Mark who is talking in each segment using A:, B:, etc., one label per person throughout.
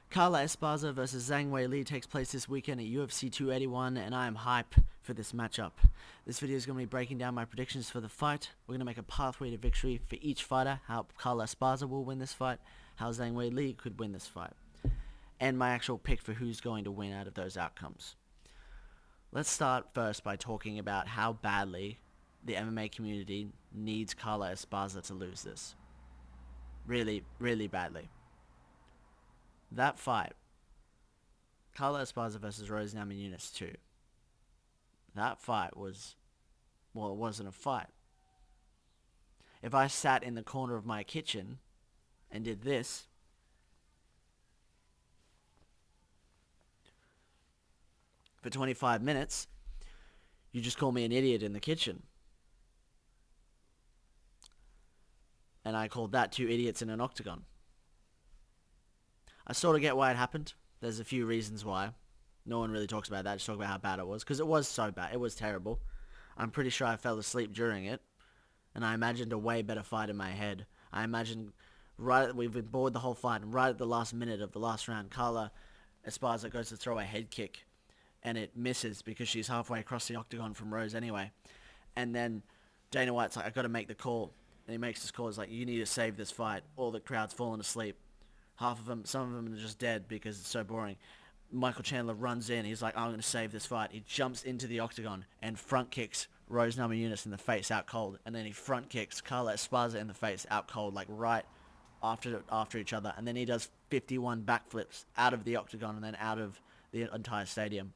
A: Carla Esparza versus Zhang Weili takes place this weekend at UFC 281, and I am hype for this matchup. This video is going to be breaking down my predictions for the fight. We're going to make a pathway to victory for each fighter, how Carla Esparza will win this fight, how Zhang Weili could win this fight, and my actual pick for who's going to win out of those outcomes. Let's start first by talking about how badly the MMA community needs Carla Esparza to lose this. Really, really badly. That fight, Carla Esparza versus Rose Namajunas 2. That fight was, well, it wasn't a fight. If I sat in the corner of my kitchen and did this, for 25 minutes, you just call me an idiot in the kitchen. And I called that two idiots in an octagon. I sort of get why it happened. There's a few reasons why. No one really talks about that. Just talk about how bad it was. Because it was so bad. It was terrible. I'm pretty sure I fell asleep during it. And I imagined a way better fight in my head. I imagined we've been bored the whole fight. And right at the last minute of the last round, Carla Esparza goes to throw a head kick. And it misses because she's halfway across the octagon from Rose anyway. And then Dana White's like, I got to make the call. And he makes this call. He's like, you need to save this fight. All the crowd's fallen asleep. Half of them, some of them are just dead because it's so boring. Michael Chandler runs in. He's like, I'm going to save this fight. He jumps into the octagon and front kicks Rose Namajunas in the face out cold. And then he front kicks Carla Esparza in the face out cold, like right after each other. And then he does 51 backflips out of the octagon and then out of the entire stadium.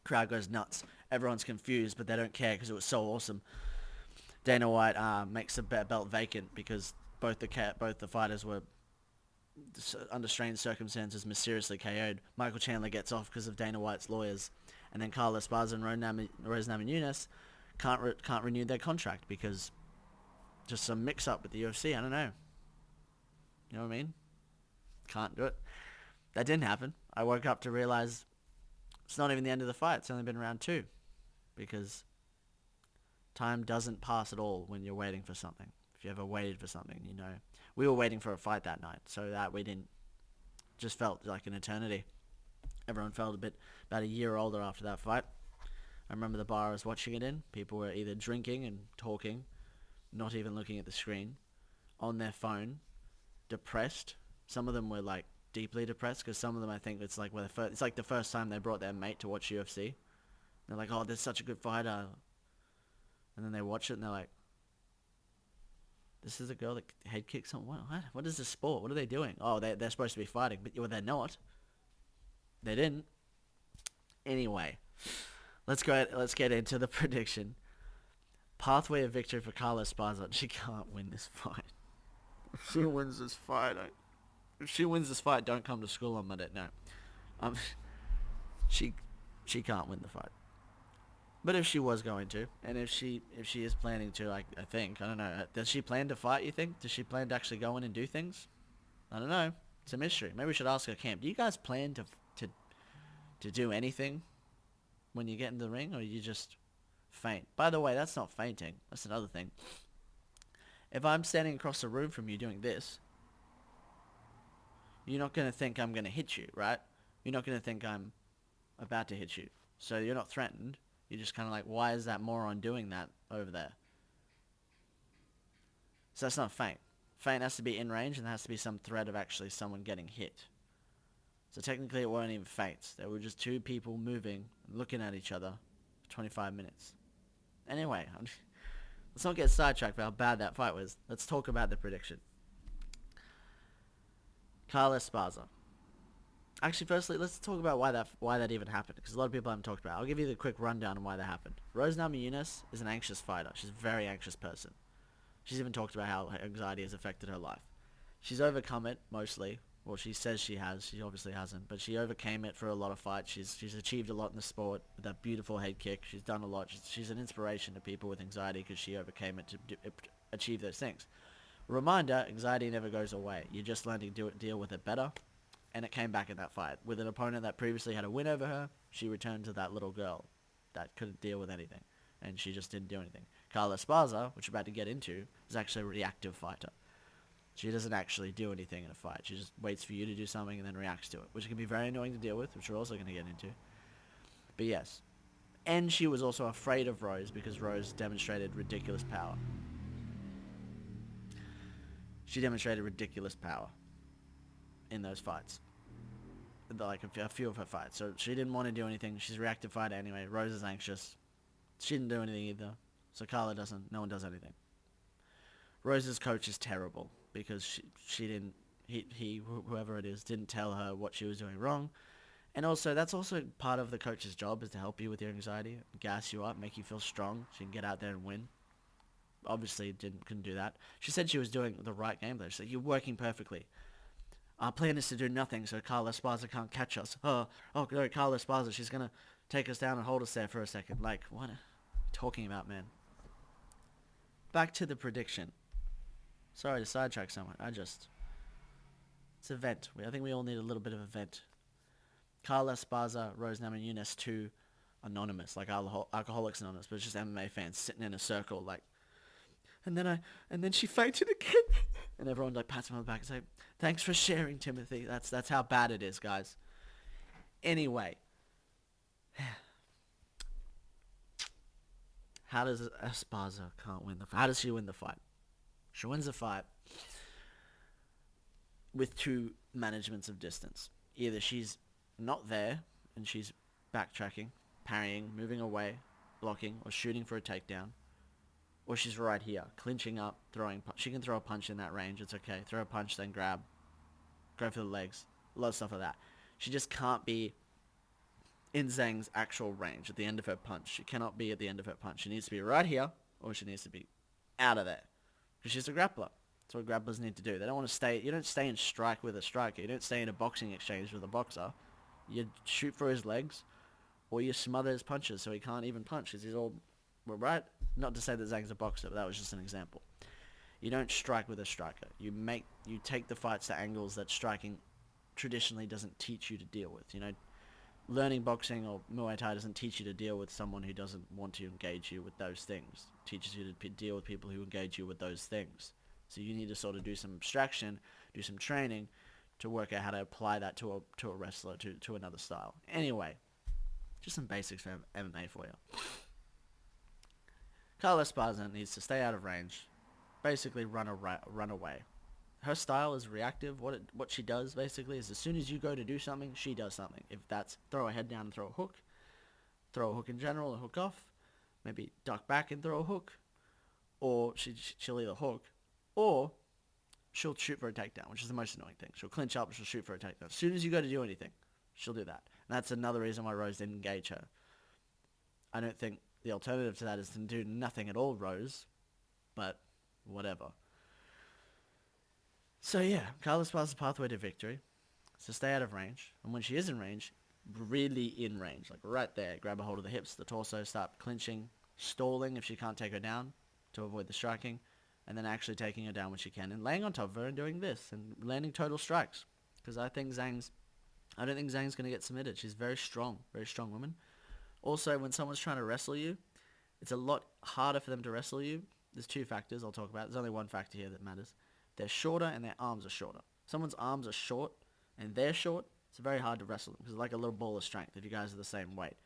A: Crowd goes nuts. Everyone's confused, but they don't care because it was so awesome. Dana White makes the belt vacant because both the fighters were under strange circumstances mysteriously KO'd. Michael Chandler gets off because of Dana White's lawyers, and then Carla Esparza and Rose Namajunas can't renew their contract because just some mix-up with the UFC. I don't know. You know what I mean? Can't do it. That didn't happen. I woke up to realize it's not even the end of the fight. It's only been round 2 because time doesn't pass at all when you're waiting for something. If you ever waited for something, you know. We were waiting for a fight that night, so that we didn't, just felt like an eternity. Everyone felt about a year older after that fight. I remember the bar I was watching it in. People were either drinking and talking, not even looking at the screen, on their phone, depressed. Some of them were like deeply depressed because some of them, I think it's like it's like the first time they brought their mate to watch UFC. They're like, oh, there's such a good fighter. And then they watch it and they're like, this is a girl that head kicks someone. What is this sport? What are they doing? Oh, they're supposed to be fighting, but they're not. They didn't. Anyway, let's get into the prediction. Pathway of victory for Carla Esparza. She can't win this fight. If she wins this fight, don't come to school on Monday. No, she can't win the fight. But if she was going to, and if she is planning to, I think, I don't know. Does she plan to fight, you think? Does she plan to actually go in and do things? I don't know. It's a mystery. Maybe we should ask her camp. Do you guys plan to do anything when you get in the ring, or you just faint? By the way, that's not fainting. That's another thing. If I'm standing across the room from you doing this, you're not going to think I'm going to hit you, right? You're not going to think I'm about to hit you. So you're not threatened. You're just kind of like, why is that moron doing that over there? So that's not faint. Faint has to be in range and there has to be some threat of actually someone getting hit. So technically it weren't even feints. There were just two people moving, looking at each other for 25 minutes. Anyway, let's not get sidetracked about how bad that fight was. Let's talk about the prediction. Carla Esparza. Actually, firstly, let's talk about why that even happened, because a lot of people haven't talked about it. I'll give you the quick rundown on why that happened. Rose Namajunas is an anxious fighter. She's a very anxious person. She's even talked about how her anxiety has affected her life. She's overcome it, mostly. Well, she says she has. She obviously hasn't. But she overcame it for a lot of fights. She's achieved a lot in the sport with that beautiful head kick. She's done a lot. She's an inspiration to people with anxiety because she overcame it to achieve those things. Reminder, anxiety never goes away. You just learn to deal with it better. And it came back in that fight. With an opponent that previously had a win over her, she returned to that little girl that couldn't deal with anything. And she just didn't do anything. Carla Esparza, which we're about to get into, is actually a reactive fighter. She doesn't actually do anything in a fight. She just waits for you to do something and then reacts to it, which can be very annoying to deal with, which we're also going to get into. But yes. And she was also afraid of Rose because Rose demonstrated ridiculous power. She demonstrated ridiculous power in those fights. Like a few of her fights. So she didn't want to do anything. She's a reactive fighter anyway. Rose is anxious. She didn't do anything either. So Carla doesn't. No one does anything. Rose's coach is terrible because she didn't, whoever it is, didn't tell her what she was doing wrong. And also, that's also part of the coach's job, is to help you with your anxiety, gas you up, make you feel strong so you can get out there and win. Obviously, couldn't do that. She said she was doing the right game, though. She said, you're working perfectly. Our plan is to do nothing so Carla Esparza can't catch us. Oh, no, Carla Esparza, she's going to take us down and hold us there for a second. Like, what are you talking about, man? Back to the prediction. Sorry to sidetrack someone. It's a vent. I think we all need a little bit of a vent. Carla Esparza, Rose Namajunas 2, Anonymous, like Alcoholics Anonymous, but it's just MMA fans sitting in a circle, like, and then she fainted again, and everyone like pats him on the back and say, "Thanks for sharing, Timothy." That's how bad it is, guys. Anyway, how does Esparza can't win the fight? How does she win the fight? She wins the fight with two managements of distance. Either she's not there and she's backtracking, parrying, moving away, blocking, or shooting for a takedown, or she's right here, clinching up, throwing. She can throw a punch in that range. It's okay. Throw a punch, then grab, go for the legs. A lot of stuff like that. She just can't be in Zhang's actual range at the end of her punch. She cannot be at the end of her punch. She needs to be right here, or she needs to be out of there. Because she's a grappler. That's what grapplers need to do. They don't want to stay. You don't stay in strike with a striker. You don't stay in a boxing exchange with a boxer. You shoot for his legs, or you smother his punches so he can't even punch because he's all right. Not to say that Zhang's a boxer, but that was just an example. You don't strike with a striker. You take the fights to angles that striking traditionally doesn't teach you to deal with. You know, learning boxing or Muay Thai doesn't teach you to deal with someone who doesn't want to engage you with those things. It teaches you to deal with people who engage you with those things. So you need to sort of do some abstraction, do some training to work out how to apply that to a wrestler, to another style. Anyway, just some basics for MMA for you. Carla Esparza needs to stay out of range, basically run away. Her style is reactive. What she does basically is as soon as you go to do something, she does something. If that's throw her head down and throw a hook in general, a hook off, maybe duck back and throw a hook, or she'll either hook, or she'll shoot for a takedown, which is the most annoying thing. She'll clinch up, she'll shoot for a takedown. As soon as you go to do anything, she'll do that. And that's another reason why Rose didn't engage her. I don't think the alternative to that is to do nothing at all, Rose, but whatever. So yeah, Carla Esparza's pathway to victory is to stay out of range, and when she is in range, really in range, like right there, grab a hold of the hips, the torso, start clinching, stalling if she can't take her down to avoid the striking, and then actually taking her down when she can, and laying on top of her and doing this, and landing total strikes. Because I don't think Zhang's going to get submitted. She's very strong woman. Also, when someone's trying to wrestle you, it's a lot harder for them to wrestle you. There's two factors I'll talk about. There's only one factor here that matters. They're shorter and their arms are shorter. Someone's arms are short and they're short, it's very hard to wrestle them because it's like a little ball of strength if you guys are the same weight.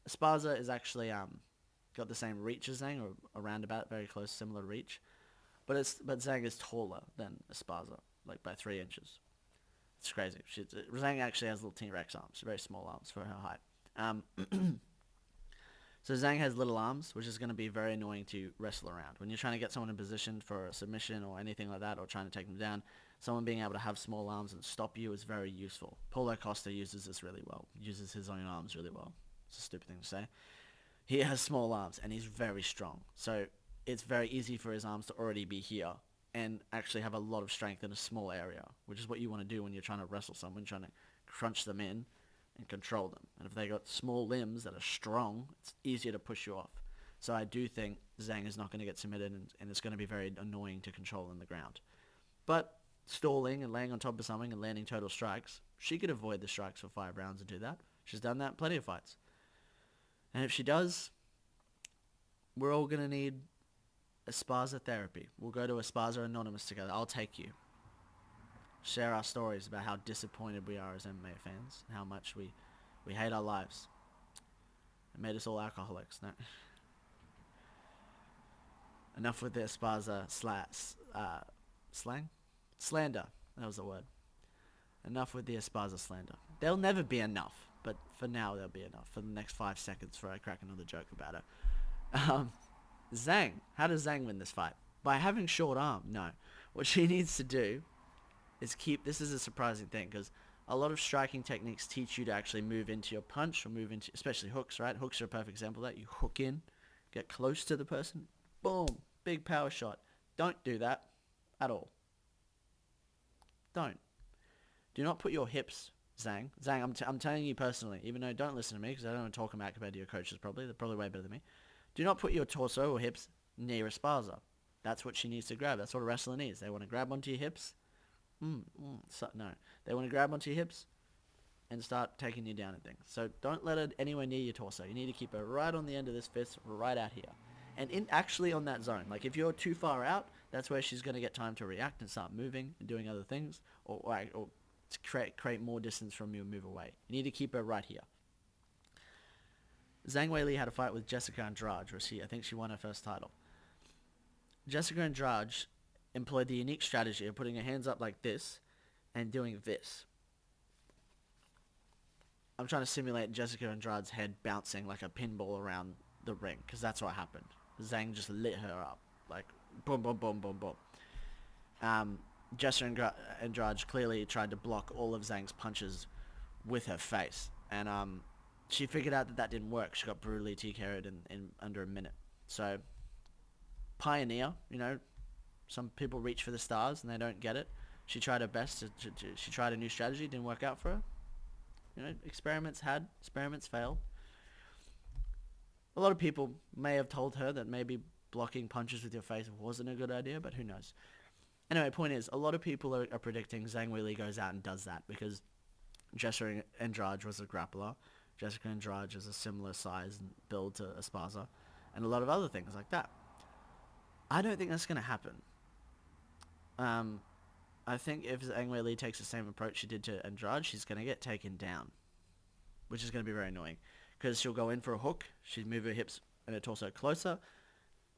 A: Esparza is actually got the same reach as Zhang, or around about very close, similar reach. But Zhang is taller than Esparza, like by 3 inches. It's crazy. Zhang actually has little T-Rex arms, very small arms for her height. So Zhang has little arms, which is going to be very annoying to wrestle around. When you're trying to get someone in position for a submission or anything like that, or trying to take them down, someone being able to have small arms and stop you is very useful. Paulo Costa uses this really well, uses his own arms really well. It's a stupid thing to say. He has small arms, and he's very strong. So it's very easy for his arms to already be here and actually have a lot of strength in a small area, which is what you want to do when you're trying to wrestle someone, trying to crunch them in and control them. And if they got small limbs that are strong, it's easier to push you off. So I do think Zhang is not going to get submitted, and it's going to be very annoying to control on the ground. But stalling and laying on top of something and landing total strikes, she could avoid the strikes for 5 rounds and do that. She's done that in plenty of fights. And if she does, we're all going to need Esparza therapy. We'll go to Esparza Anonymous together. I'll take you. share our stories about how disappointed we are as MMA fans and how much we hate our lives. It made us all alcoholics. No. Enough with the Esparza slang? Slander. That was the word. Enough with the Esparza slander. There'll never be enough, but for now there'll be enough. For the next 5 seconds before I crack another joke about her. Zhang. How does Zhang win this fight? By having short arm? No. What she needs to do is keep... This is a surprising thing, because a lot of striking techniques teach you to actually move into your punch, or move into... Especially hooks, right? Hooks are a perfect example of that. You hook in, get close to the person, boom, big power shot. Don't do that at all. Don't. Do not put your hips, Zhang. Zhang, I'm telling you personally, even though don't listen to me because I don't want to talk about compared to your coaches probably. They're probably way better than me. Do not put your torso or hips near Esparza. That's what she needs to grab. That's what a wrestler needs. They want to grab onto your hips. No. They want to grab onto your hips and start taking you down and things. So don't let her anywhere near your torso. You need to keep her right on the end of this fist, right out here. And actually on that zone. Like if you're too far out, that's where she's going to get time to react and start moving and doing other things. Or to create more distance from you and move away. You need to keep her right here. Zhang Weili had a fight with Jessica Andrade, I think she won her first title. Jessica Andrade employed the unique strategy of putting her hands up like this and doing this. I'm trying to simulate Jessica Andrade's head bouncing like a pinball around the ring, because that's what happened. Zhang just lit her up, like boom, boom, boom, boom, boom. Jessica Andrade clearly tried to block all of Zhang's punches with her face, and she figured out that didn't work. She got brutally TKO'd in under a minute. So, pioneer, some people reach for the stars and they don't get it. She tried her best. She tried a new strategy, didn't work out for her. Experiments failed. A lot of people may have told her that maybe blocking punches with your face wasn't a good idea, but who knows. Anyway, point is, a lot of people are predicting Zhang Weili goes out and does that because Jessica Andrade was a grappler. Jessica Andrade is a similar size and build to Esparza, and a lot of other things like that. I don't think that's going to happen. I think if Zhang Weili takes the same approach she did to Andrade, she's going to get taken down, which is going to be very annoying because she'll go in for a hook, she'd move her hips and her torso closer.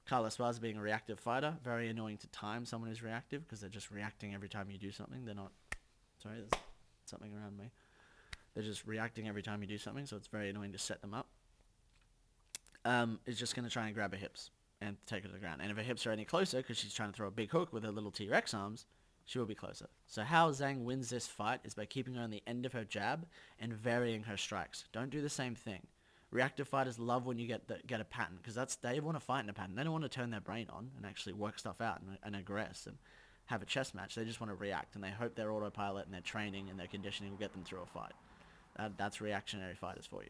A: Carla Esparza being a reactive fighter, very annoying to time someone who's reactive because they're just reacting every time you do something. They're not... Sorry, there's something around me. They're just reacting every time you do something, so it's very annoying to set them up. Is just going to try and grab her hips and take her to the ground. And if her hips are any closer, because she's trying to throw a big hook with her little T-Rex arms, she will be closer. So how Zhang wins this fight is by keeping her on the end of her jab and varying her strikes. Don't do the same thing. Reactive fighters love when you get a pattern, because they want to fight in a pattern. They don't want to turn their brain on and actually work stuff out and aggress and have a chess match. They just want to react, and they hope their autopilot and their training and their conditioning will get them through a fight. That's reactionary fighters for you.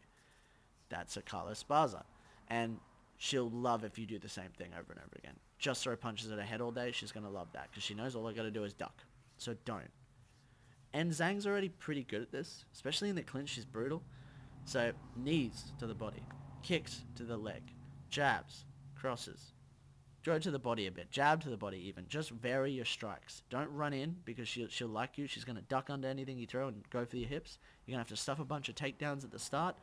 A: That's a Carla Esparza. And she'll love if you do the same thing over and over again. Just throw punches at her head all day, she's going to love that, because she knows all I got to do is duck. So don't. And Zhang's already pretty good at this, especially in the clinch. She's brutal. So knees to the body, kicks to the leg, jabs, crosses, throw to the body a bit, jab to the body even. Just vary your strikes. Don't run in, because she'll like you. She's going to duck under anything you throw and go for your hips. You're going to have to stuff a bunch of takedowns at the start,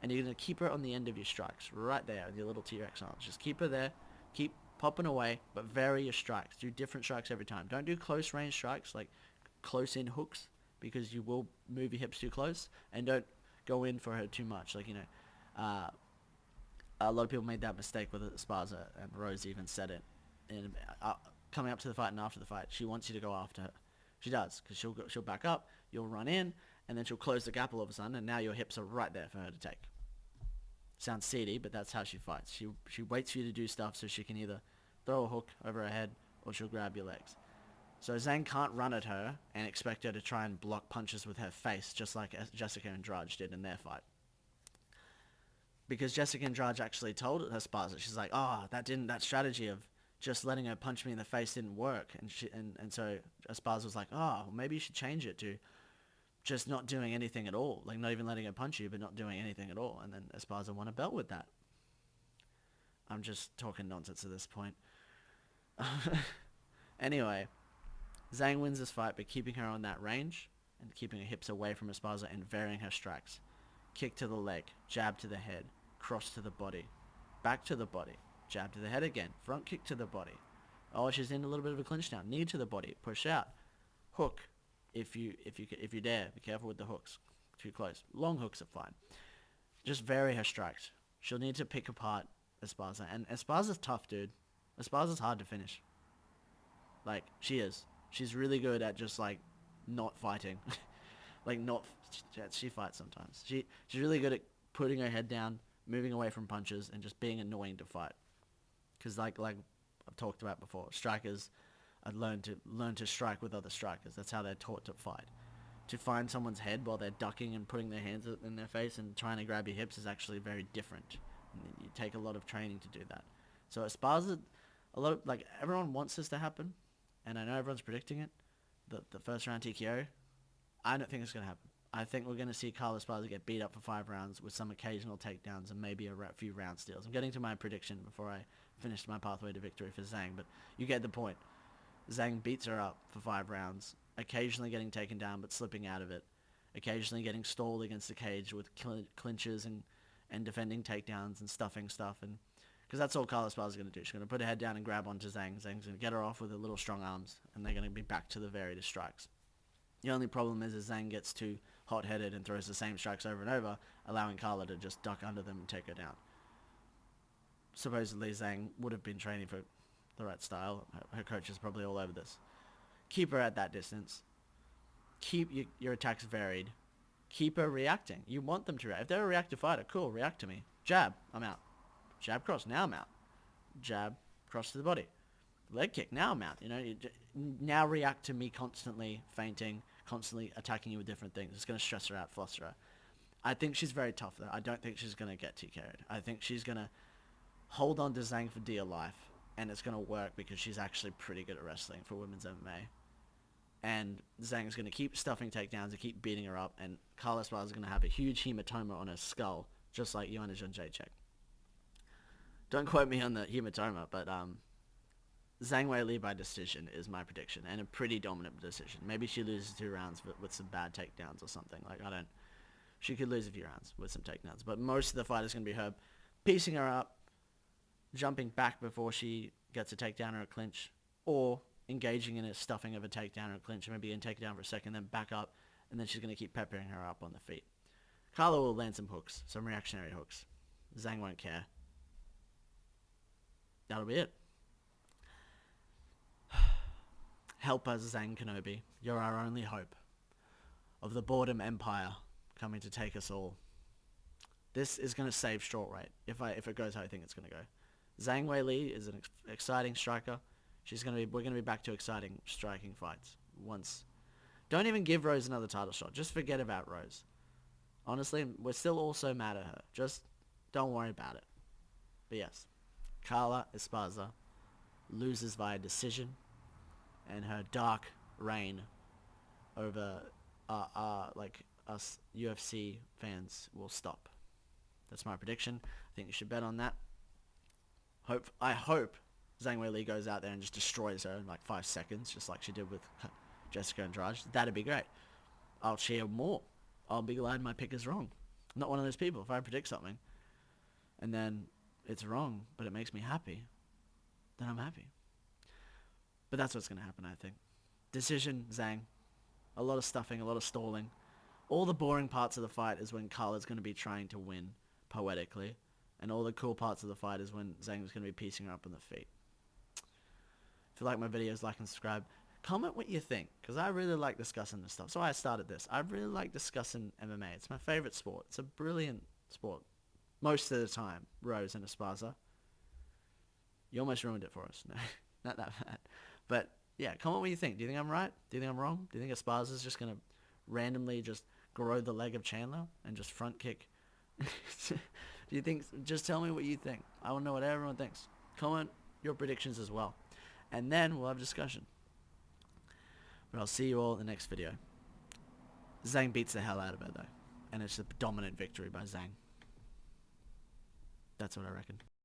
A: and you're going to keep her on the end of your strikes, right there with your little T-Rex arms. Just keep her there, keep popping away, but vary your strikes. Do different strikes every time. Don't do close range strikes, like close in hooks, because you will move your hips too close, and don't go in for her too much. Like, a lot of people made that mistake with Esparza, and Rose even said it. And coming up to the fight and after the fight, she wants you to go after her. She does, because she'll back up, you'll run in, and then she'll close the gap all of a sudden, and now your hips are right there for her to take. Sounds seedy, but that's how she fights. She waits for you to do stuff so she can either throw a hook over her head or she'll grab your legs. So Zhang can't run at her and expect her to try and block punches with her face, just like Jessica Andrade did in their fight. Because Jessica Andrade actually told Esparza, she's like, that strategy of just letting her punch me in the face didn't work. And so Esparza was like, maybe you should change it to just not doing anything at all. Like, not even letting her punch you, but not doing anything at all. And then Esparza won a belt with that. I'm just talking nonsense at this point. Anyway, Zhang wins this fight by keeping her on that range and keeping her hips away from Esparza and varying her strikes. Kick to the leg, jab to the head, cross to the body, back to the body, jab to the head again, front kick to the body. Oh, she's in a little bit of a clinch now. Knee to the body, push out, hook. If you dare, be careful with the hooks. Too close. Long hooks are fine. Just vary her strikes. She'll need to pick apart Esparza, and Esparza's tough, dude. Esparza's hard to finish. Like, she is. She's really good at just like not fighting. Like, not... She fights sometimes. She's really good at putting her head down, moving away from punches, and just being annoying to fight. Because like I've talked about before, strikers learn to strike with other strikers. That's how they're taught to fight. To find someone's head while they're ducking and putting their hands in their face and trying to grab your hips is actually very different. And you take a lot of training to do that. So Esparza, everyone wants this to happen, and I know everyone's predicting it. The first round TKO, I don't think it's going to happen. I think we're going to see Carla Esparza get beat up for 5 rounds with some occasional takedowns and maybe a few round steals. I'm getting to my prediction before I finish my pathway to victory for Zhang, but you get the point. Zhang beats her up for 5 rounds, occasionally getting taken down but slipping out of it, occasionally getting stalled against the cage with clinches and defending takedowns and stuffing stuff, and because that's all Carla Esparza is going to do. She's going to put her head down and grab onto Zhang. Zhang's going to get her off with her little strong arms, and they're going to be back to the varied strikes. The only problem is Zhang gets too hot-headed and throws the same strikes over and over, allowing Carla to just duck under them and take her down. Supposedly Zhang would have been training for the right style. Her coach is probably all over this. Keep her at that distance. Keep your attacks varied. Keep her reacting. You want them to react. If they're a reactive fighter, cool, react to me. Jab, I'm out. Jab, cross, now I'm out. Jab, cross to the body. Leg kick, now I'm out. Now react to me constantly feinting, constantly attacking you with different things. It's going to stress her out, fluster her. I think she's very tough, though. I don't think she's going to get TKO'd. I think she's going to hold on to Zhang for dear life, and it's going to work because she's actually pretty good at wrestling for women's MMA. And Zhang's going to keep stuffing takedowns and keep beating her up, and Carla Esparza is going to have a huge hematoma on her skull, just like Joanna Jędrzejczyk. Don't quote me on the hematoma, but Zhang Weili by decision is my prediction, and a pretty dominant decision. Maybe she loses 2 rounds with some bad takedowns or something. She could lose a few rounds with some takedowns, but most of the fight is going to be her piecing her up, jumping back before she gets a takedown or a clinch, or engaging in a stuffing of a takedown or a clinch, maybe in takedown for a second, then back up, and then she's going to keep peppering her up on the feet. Carla will land some hooks, some reactionary hooks. Zhang won't care. That'll be it. Help us, Zhang-kenobi. You're our only hope of the boredom empire coming to take us all. This is going to save strawweight if it goes how I think it's going to go. Zhang Weili is an exciting striker. We're going to be back to exciting striking fights once. Don't even give Rose another title shot. Just forget about Rose. Honestly, we're still all so mad at her. Just don't worry about it. But yes, Carla Esparza loses via decision, and her dark reign over us UFC fans will stop. That's my prediction. I think you should bet on that. I hope Zhang Weili goes out there and just destroys her in like 5 seconds, just like she did with Jessica Andrade. That'd be great. I'll cheer more. I'll be glad my pick is wrong. I'm not one of those people. If I predict something and then it's wrong, but it makes me happy, then I'm happy. But that's what's going to happen, I think. Decision, Zhang. A lot of stuffing, a lot of stalling. All the boring parts of the fight is when Carla's going to be trying to win poetically. And all the cool parts of the fight is when Zhang's going to be piecing her up on the feet. If you like my videos, like and subscribe. Comment what you think, because I really like discussing this stuff. So I started this. I really like discussing MMA. It's my favorite sport. It's a brilliant sport. Most of the time, Rose and Esparza. You almost ruined it for us. No, not that bad. But yeah, comment what you think. Do you think I'm right? Do you think I'm wrong? Do you think Esparza's just going to randomly just grow the leg of Chandler and just front kick? Do you think? Just tell me what you think. I want to know what everyone thinks. Comment your predictions as well. And then we'll have a discussion. But I'll see you all in the next video. Zhang beats the hell out of her though. And it's a dominant victory by Zhang. That's what I reckon.